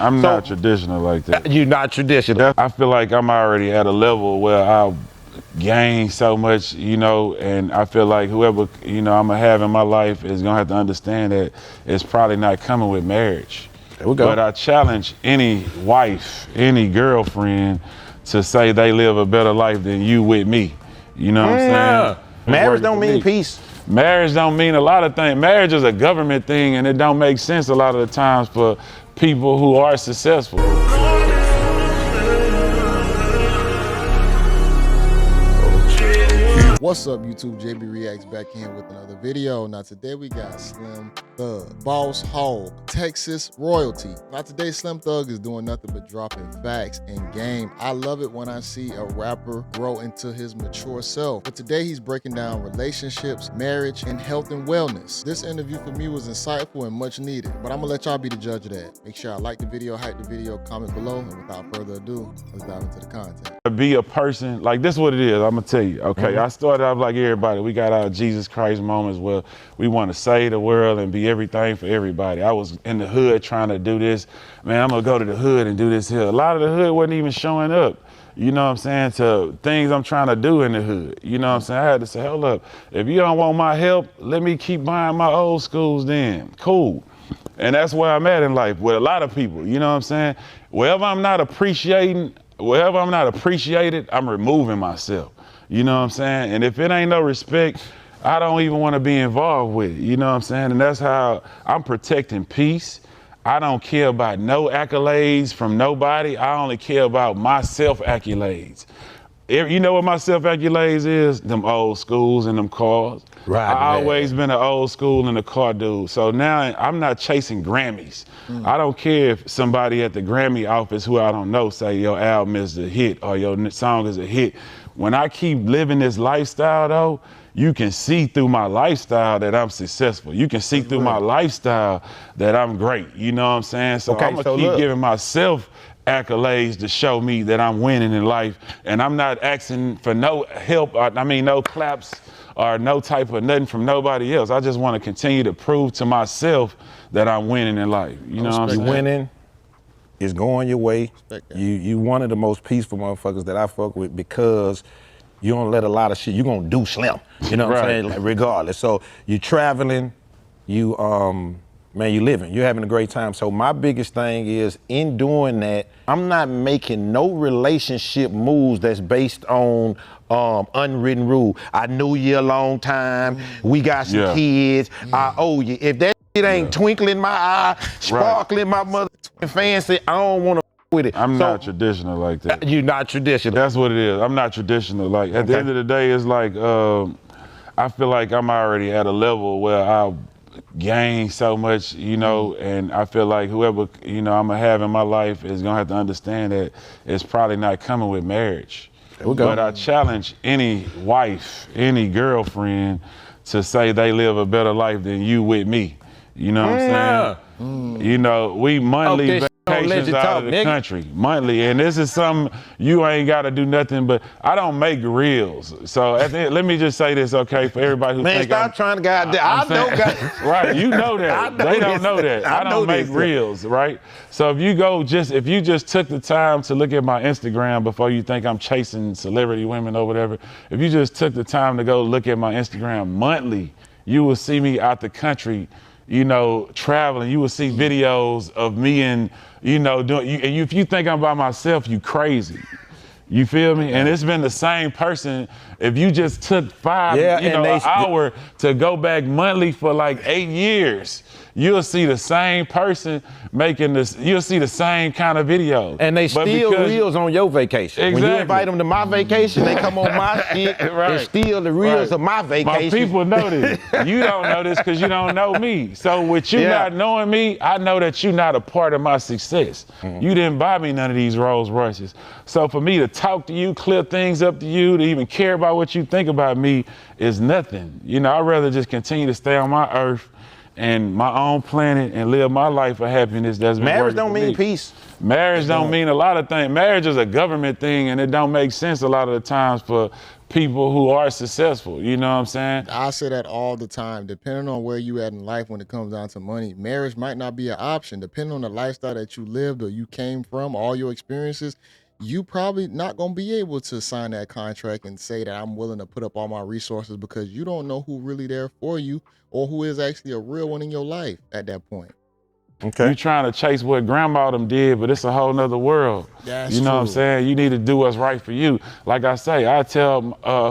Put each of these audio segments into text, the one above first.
I'm not traditional like that. You're not traditional. I feel like I'm already at a level where I gain so much, and I feel like whoever, I'm gonna have in my life is gonna have to understand that it's probably not coming with marriage. There we go. But I challenge any wife, any girlfriend to say they live a better life than you with me. You know what I'm saying? Marriage don't mean peace. Marriage don't mean a lot of things. Marriage is a government thing, and it don't make sense a lot of the times for people who are successful. What's up, YouTube? JayBReacts back in with another video. Now today we got Slim Thugg, Boss Hog, Texas royalty. Now today Slim Thugg is doing nothing but dropping facts and game. I love it when I see a rapper grow into his mature self. But today he's breaking down relationships, marriage, and health and wellness. This interview for me was insightful and much needed, but I'm gonna let y'all be the judge of that. Make sure y'all like the video, hype the video, comment below, and without further ado, let's dive into the content. Be a person, like this is what it is, I'm gonna tell you, okay? I started off like everybody. We got our Jesus Christ moments where we want to save the world and be everything for everybody. I was in the hood trying to do this. Man, I'm gonna go to the hood and do this here. A lot of the hood wasn't even showing up, you know what I'm saying, to things I'm trying to do in the hood. You know what I'm saying? I had to say, hold up, if you don't want my help, let me keep buying my old schools then. Cool. And that's where I'm at in life with a lot of people, you know what I'm saying? Wherever I'm not appreciated, I'm removing myself. You know what I'm saying? And if it ain't no respect, I don't even want to be involved with it. You know what I'm saying? And that's how I'm protecting peace. I don't care about no accolades from nobody. I only care about my self-accolades. You know what my self-accolades is? Them old schools and them cars. Right. I always been an old school and a car dude. So now I'm not chasing Grammys. I don't care if somebody at the Grammy office who I don't know say your album is a hit or your song is a hit. When I keep living this lifestyle though, you can see through my lifestyle that I'm successful. You can see through my lifestyle that I'm great. You know what I'm saying? So I'm gonna keep giving myself accolades to show me that I'm winning in life, and I'm not asking for no help, no claps or no type of nothing from nobody else. I just want to continue to prove to myself that I'm winning in life. You know what I'm saying? Winning is going your way. You one of the most peaceful motherfuckers that I fuck with because you don't let a lot of shit, you gonna do slim. You know what I'm saying? Like, regardless. So you traveling, you living, you're having a great time. So my biggest thing is in doing that, I'm not making no relationship moves that's based on unwritten rule. I knew you a long time. We got some kids. I owe you. If that shit ain't twinkling my eye, sparkling my mother fancy, I don't want to with it. I'm not traditional like that. You're not traditional. That's what it is. I'm not traditional. Like at the end of the day, it's like I feel like I'm already at a level where I gain so much, and I feel like whoever, I'm gonna have in my life is gonna have to understand that it's probably not coming with marriage. There we go. But I challenge any wife, any girlfriend to say they live a better life than you with me. You know what I'm saying? We monthly vacations out of the country, monthly, and this is something you ain't got to do nothing, but I don't make reels. So let me just say this, okay, for everybody who think stop trying to goddamn, I know guys. Right, you know that. They don't know that. I don't make reels, right? So if you just took the time to look at my Instagram before you think I'm chasing celebrity women or whatever, if you just took the time to go look at my Instagram monthly, you will see me out the country, traveling. You will see videos of me and, if you think I'm by myself, you crazy. You feel me? And it's been the same person. If you just took an hour to go back monthly for like 8 years, you'll see the same person making this, you'll see the same kind of videos. And they steal reels on your vacation. Exactly. When you invite them to my vacation, they come on my shit and steal the reels of my vacation. My people know this. You don't know this because you don't know me. So with you not knowing me, I know that you're not a part of my success. You didn't buy me none of these Rolls Royces. So for me to talk to you, clear things up to you, to even care about what you think about me is nothing. I'd rather just continue to stay on my earth and my own planet and live my life of happiness. Marriage don't mean peace. Marriage don't mean a lot of things. Marriage is a government thing, and it don't make sense a lot of the times for people who are successful. You know what I'm saying? I say that all the time. Depending on where you at in life when it comes down to money, marriage might not be an option. Depending on the lifestyle that you lived or you came from, all your experiences, you probably not going to be able to sign that contract and say that I'm willing to put up all my resources, because you don't know who really there for you or who is actually a real one in your life at that point. Okay. You trying to chase what grandma them did, but it's a whole nother world. That's you know true. what I'm saying? You need to do what's right for you. Like I say, I tell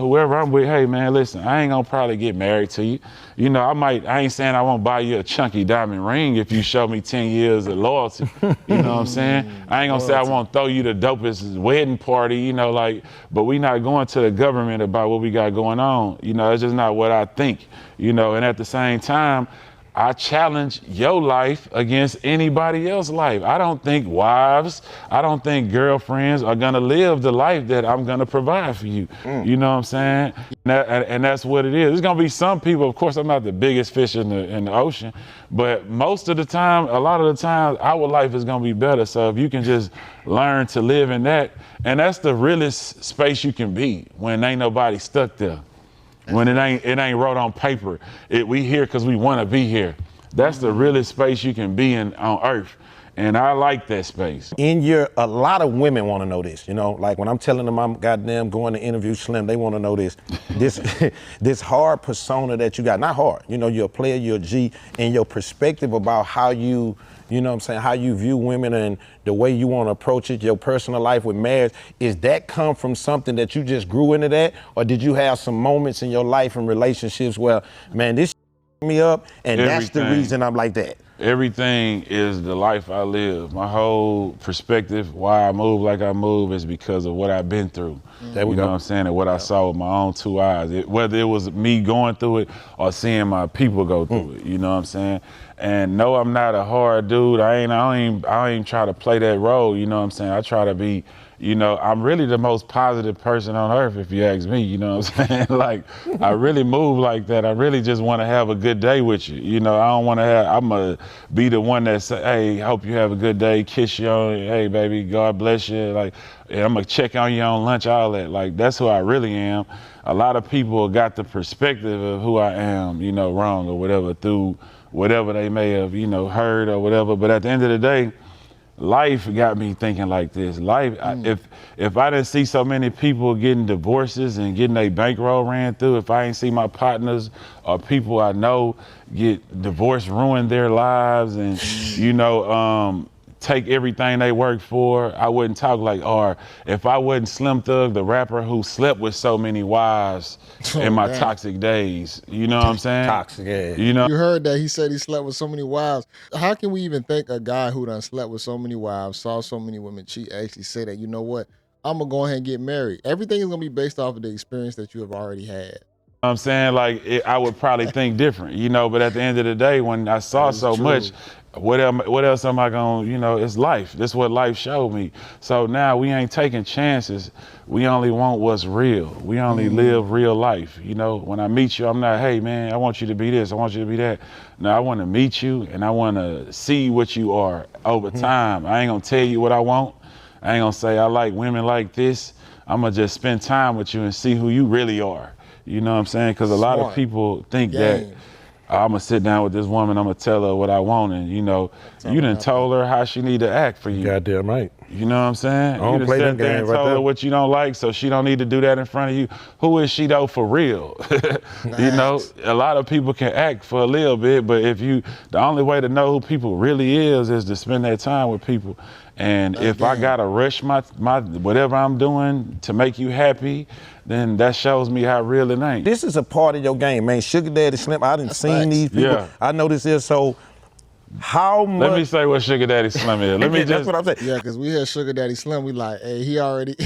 whoever I'm with, hey man, listen, I ain't gonna probably get married to you. You know, I ain't saying I won't buy you a chunky diamond ring if you show me 10 years of loyalty. You know what I'm saying? I ain't gonna say I won't throw you the dopest wedding party, you know, like, but we not going to the government about what we got going on. You know, it's just not what I think, you know, and at the same time, I challenge your life against anybody else's life. I don't think wives, I don't think girlfriends are gonna live the life that I'm gonna provide for you. You know what I'm saying? And that's what it is. There's gonna be some people, of course, I'm not the biggest fish in the ocean, but most of the time, a lot of the time, our life is gonna be better. So if you can just learn to live in that, and that's the realest space you can be when ain't nobody stuck there. When it ain't wrote on paper. We here because we want to be here. That's the realest space you can be in on earth. And I like that space. A lot of women want to know this, you know, like when I'm telling them I'm goddamn going to interview Slim, they want to know this. This hard persona that you got, not hard, you know, you're a player, you're a G, and your perspective about how you know what I'm saying, how you view women and the way you want to approach it, your personal life with marriage, is that come from something that you just grew into that? Or did you have some moments in your life and relationships where, man, this me up and that's the reason I'm like that? Everything is the life I live. My whole perspective, why I move like I move, is because of what I've been through. There we you go. know what I'm saying? And what I saw with my own two eyes. Whether it was me going through it or seeing my people go through it. You know what I'm saying? And no, I'm not a hard dude. I ain't try to play that role. You know what I'm saying? I try to be, you know, I'm really the most positive person on earth, if you ask me, you know what I'm saying? Like, I really move like that. I really just want to have a good day with you. You know, I don't want to I'm going to be the one that say, hey, hope you have a good day, kiss you on it, hey, baby, God bless you. Like, and I'm going to check on you on lunch, all that. Like, that's who I really am. A lot of people got the perspective of who I am, you know, wrong or whatever, through whatever they may have, you know, heard or whatever. But at the end of the day, life got me thinking like this. Life, if I didn't see so many people getting divorces and getting their bankroll ran through, if I ain't see my partners or people I know get divorced, ruin their lives, and you know, take everything they work for, I wouldn't talk like, or if I wasn't Slim Thugg, the rapper who slept with so many wives in my toxic days, you know what I'm saying? Toxic, yeah. You know? You heard that he said he slept with so many wives. How can we even think a guy who done slept with so many wives, saw so many women cheat, actually say that, you know what, I'm gonna go ahead and get married? Everything is gonna be based off of the experience that you have already had. I'm saying, like, I would probably think different, you know, but at the end of the day, when I saw so much, what else am I gonna, you know, it's life. This is what life showed me. So now we ain't taking chances. We only want what's real. We only live real life. You know, when I meet you, I'm not, hey man, I want you to be this, I want you to be that. No, I wanna meet you and I wanna see what you are over time. I ain't gonna tell you what I want. I ain't gonna say I like women like this. I'm gonna just spend time with you and see who you really are. You know what I'm saying? Because a lot of people think that I'm gonna sit down with this woman, I'm gonna tell her what I want, and you know, you done told her how she need to act for you. Goddamn right. You know what I'm saying? I don't You done play them sat there and games right told her there. what you don't like, so she don't need to do that in front of you. Who is she though for real? You know, a lot of people can act for a little bit, but the only way to know who people really is to spend that time with people. And if I gotta rush my whatever I'm doing to make you happy, then that shows me how real it ain't. This is a part of your game, man. Sugar Daddy Slim, I done seen these people. Yeah. I know this is, so how much? Let me say what Sugar Daddy Slim is. Let me That's what I'm saying. Yeah, because we had Sugar Daddy Slim, we like, hey, he already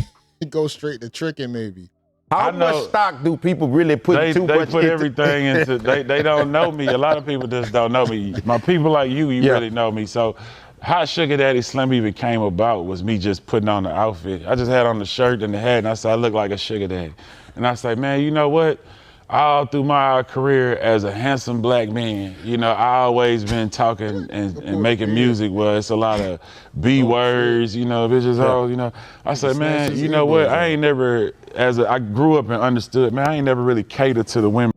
go straight to tricking maybe. How much stock do people really put They much put into? everything into, they don't know me. A lot of people just don't know me. My people like you really know me. So how Sugar Daddy Slim even came about was me just putting on the outfit. I just had on the shirt and the hat, and I said, I look like a sugar daddy. And I say, man, you know what? all through my career as a handsome black man, you know, I always been talking and making music where it's a lot of B words, you know, bitches, you know. I said, man, you know what? I ain't never, I grew up and understood, man, I ain't never really catered to the women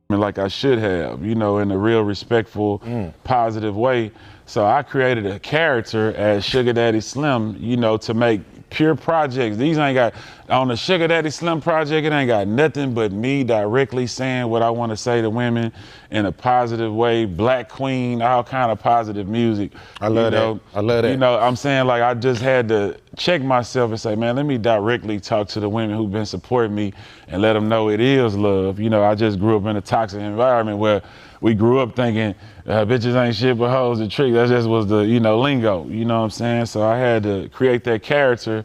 like I should have, you know, in a real respectful, positive way. So I created a character as Sugar Daddy Slim, you know, to make pure projects. These ain't got, on the Sugar Daddy Slim project, it ain't got nothing but me directly saying what I want to say to women in a positive way. Black Queen, all kind of positive music. I love that. I love that. You know, I'm saying, like, I just had to check myself and say, man, let me directly talk to the women who've been supporting me and let them know it is love. You know, I just grew up in a toxic environment where we grew up thinking bitches ain't shit but hoes and tricks. That just was the, you know, lingo, you know what I'm saying? So I had to create that character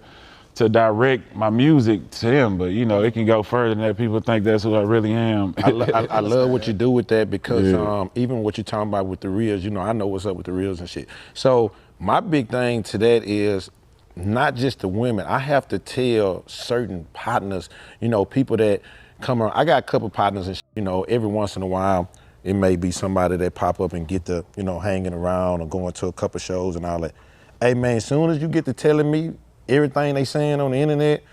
to direct my music to them, but you know, it can go further than that. People think that's who I really am. I love what you do with that because even what you're talking about with the reels, you know, I know what's up with the reels and shit. So my big thing to that is not just the women. I have to tell certain partners, you know, people that come around. I got a couple partners and you know, every once in a while, it may be somebody that pop up and get the, you know, hanging around or going to a couple shows and all that. Hey man, as soon as you get to telling me everything they saying on the internet,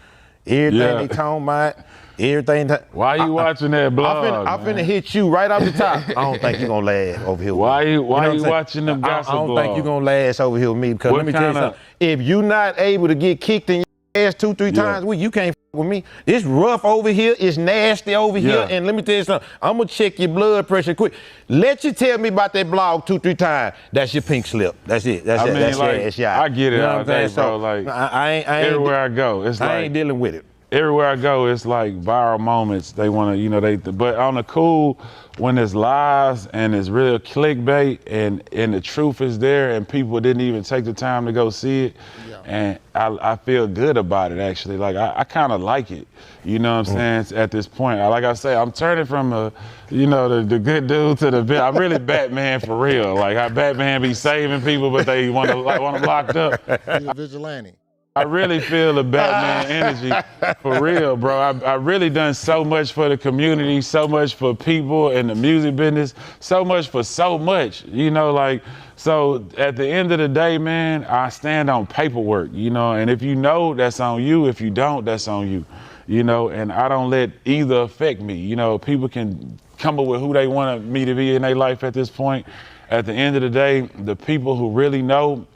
everything they talking about, everything. Why you watching that blog? I'm finna hit you right off the top. I don't think you're gonna last over here. Why you watching them gossip I don't blogs? think you're gonna last over here with me because let me tell you something. If you not able to get kicked in your ass 2-3 times a week, you can't with me. It's rough over here. It's nasty over here. And let me tell you something. I'm gonna check your blood pressure quick. Let you tell me about that blog 2-3 times. That's your pink slip. That's it. That's it. That's like, your ass shot. I get it all day, bro. So, like I ain't everywhere I go, it's like I ain't dealing with it. Everywhere I go, it's like viral moments. They want to, you know, but on the cool, when it's lies and it's real clickbait and the truth is there and people didn't even take the time to go see it, and I feel good about it actually. Like I kind of like it, you know what I'm saying? At this point, like I say, I'm turning from the good dude to the bit. I'm really Batman for real. Like how Batman be saving people, but they want them locked up. You're a vigilante. I really feel the Batman energy for real, bro. I really done so much for the community, so much for people in the music business, so much for so much, you know, like, so at the end of the day, man, I stand on paperwork, you know, and if you know, that's on you. If you don't, that's on you, you know, and I don't let either affect me. You know, people can come up with who they want me to be in their life at this point. At the end of the day, the people who really know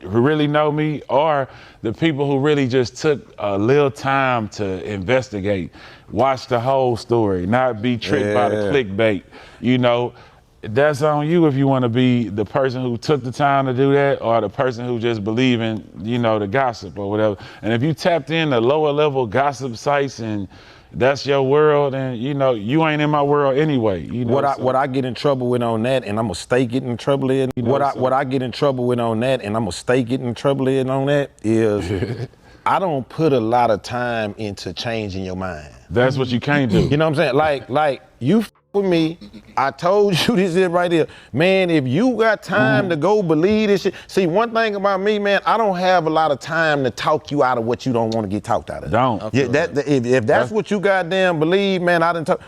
me are the people who really just took a little time to investigate, watch the whole story, not be tricked by the clickbait. You know, that's on you if you want to be the person who took the time to do that or the person who just believe in, you know, the gossip or whatever. And if you tapped in the lower level gossip sites and that's your world, and you know you ain't in my world anyway. You know what I get in trouble with on that, and I'm gonna stay getting in trouble in. You know, what I get in trouble with on that, and I'm gonna stay getting in trouble in on that is I don't put a lot of time into changing your mind. That's what you can't do. You know what I'm saying? Like you with me, I told you this is right here. Man, if you got time to go believe this shit. See, one thing about me, man, I don't have a lot of time to talk you out of what you don't want to get talked out of. Don't. Yeah, if that's what you goddamn believe, man, I didn't talk.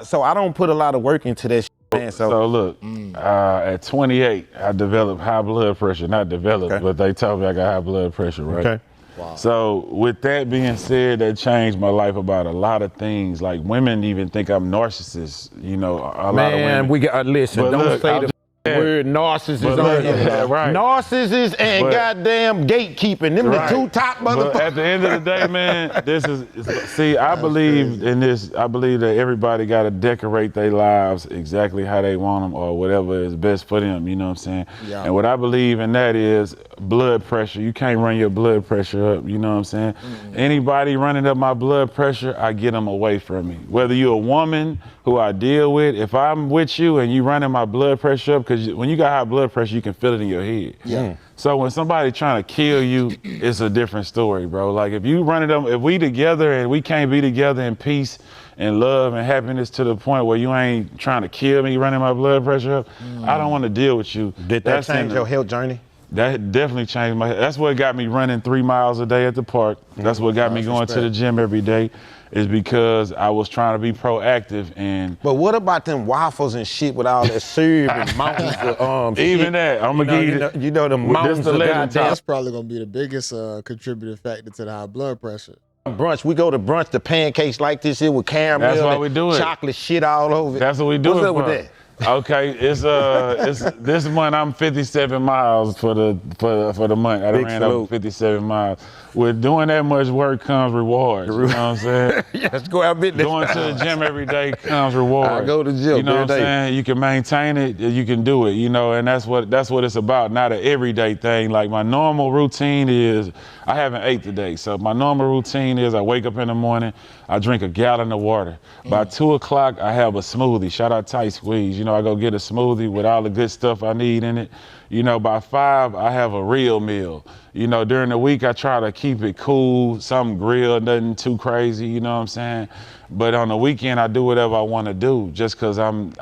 So I don't put a lot of work into that shit, man. So look, at 28, I developed high blood pressure. Not developed, but they told me I got high blood pressure, right? Okay. Wow. So with that being said, that changed my life about a lot of things. Like women even think I'm narcissist, you know, a lot of women. We got, listen, but don't say the word narcissist on here. Right. Narcissist and goddamn gatekeeping, them the two top motherfuckers. But at the end of the day, man, see, I believe in this. I believe that everybody got to decorate their lives exactly how they want them or whatever is best for them, you know what I'm saying? Yeah. And what I believe in that is blood pressure. You can't run your blood pressure up, you know what I'm saying? Anybody running up my blood pressure, I get them away from me. Whether you're a woman who I deal with, if I'm with you and you running my blood pressure up, because when you got high blood pressure, you can feel it in your head. Yeah. So when somebody trying to kill you, it's a different story, bro. Like if you running them, if we together and we can't be together in peace and love and happiness to the point where you ain't trying to kill me running my blood pressure up, I don't want to deal with you. Did that change your health journey? That definitely changed my. That's what got me running 3 miles a day at the park. That's what got me going to the gym every day, is because I was trying to be proactive. And but what about them waffles and shit with all that syrup and mountains of even shit? that, I'm gonna give you know the mountains of goddamn. That's probably gonna be the biggest contributing factor to the high blood pressure. Brunch, we go to brunch, the pancakes like this here with caramel. That's why we do it. Chocolate shit all over it. That's what we do. What's up with that? Okay, it's this month I'm 57 miles for the month. I done ran over 57 miles. With doing that much work comes rewards. You know what I'm saying? Yes, go out business. Going to the gym every day comes rewards. I go to the gym. You know what I'm saying? You can maintain it, you can do it, you know, and that's what it's about, not an everyday thing. Like my normal routine is, I haven't ate today, so my normal routine is I wake up in the morning, I drink a gallon of water. By 2 o'clock, I have a smoothie. Shout out Tight Squeeze. You know, I go get a smoothie with all the good stuff I need in it. You know, by 5, I have a real meal. You know, during the week, I try to keep it cool, something grilled, nothing too crazy, you know what I'm saying? But on the weekend, I do whatever I want to do, just because I'm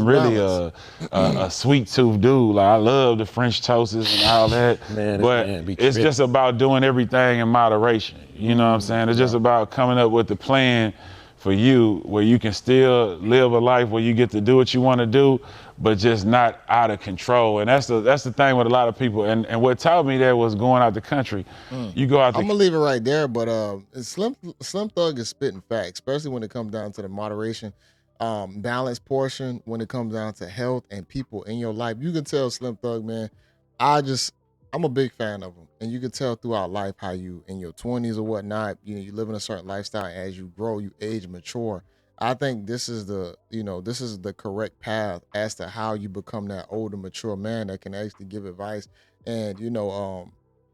really a sweet tooth dude. Like, I love the French toasts and all that. Man, but it's just about doing everything in moderation. You know what I'm saying? It's just about coming up with the plan for you where you can still live a life where you get to do what you want to do, but just not out of control. And that's the thing with a lot of people. And what taught me that was going out the country. You go out I'm gonna leave it right there, but Slim Thugg is spitting facts, especially when it comes down to the moderation, balance portion, when it comes down to health and people in your life. You can tell Slim Thugg, man, I'm a big fan of him. And you can tell throughout life how you, in your 20s or whatnot, you know, you live in a certain lifestyle. As you grow, you age, mature. I think this is the correct path as to how you become that older, mature man that can actually give advice and,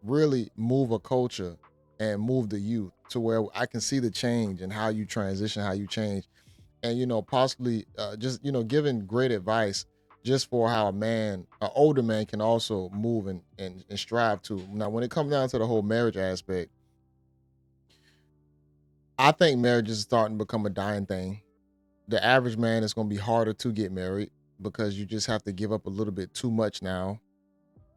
really move a culture and move the youth to where I can see the change and how you transition, how you change. And, possibly just, giving great advice just for how an older man can also move and strive to. Now, when it comes down to the whole marriage aspect, I think marriage is starting to become a dying thing. The average man is going to be harder to get married because you just have to give up a little bit too much now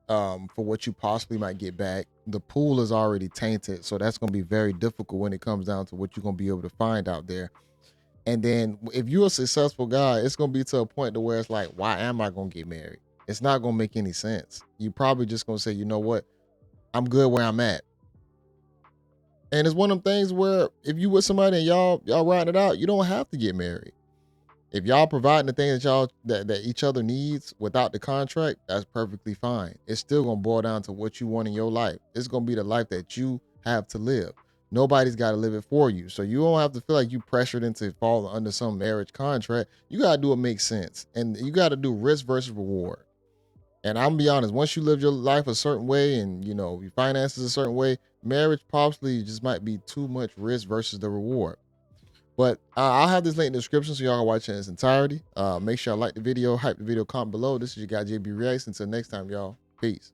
for what you possibly might get back. The pool is already tainted, so that's going to be very difficult when it comes down to what you're going to be able to find out there. And then if you're a successful guy, it's going to be to a point to where it's like, why am I going to get married? It's not going to make any sense. You probably just going to say, you know what? I'm good where I'm at. And it's one of them things where if you with somebody and y'all riding it out, you don't have to get married. If y'all providing the things that each other needs without the contract, that's perfectly fine. It's still going to boil down to what you want in your life. It's going to be the life that you have to live. Nobody's got to live it for you. So you don't have to feel like you pressured into falling under some marriage contract. You got to do what makes sense. And you got to do risk versus reward. And I'm gonna be honest, once you live your life a certain way and, your finances a certain way, marriage possibly just might be too much risk versus the reward. But I'll have this link in the description so y'all can watch it in its entirety. Make sure y'all like the video, hype the video, comment below. This is your guy, JayBReacts. Until next time, y'all. Peace.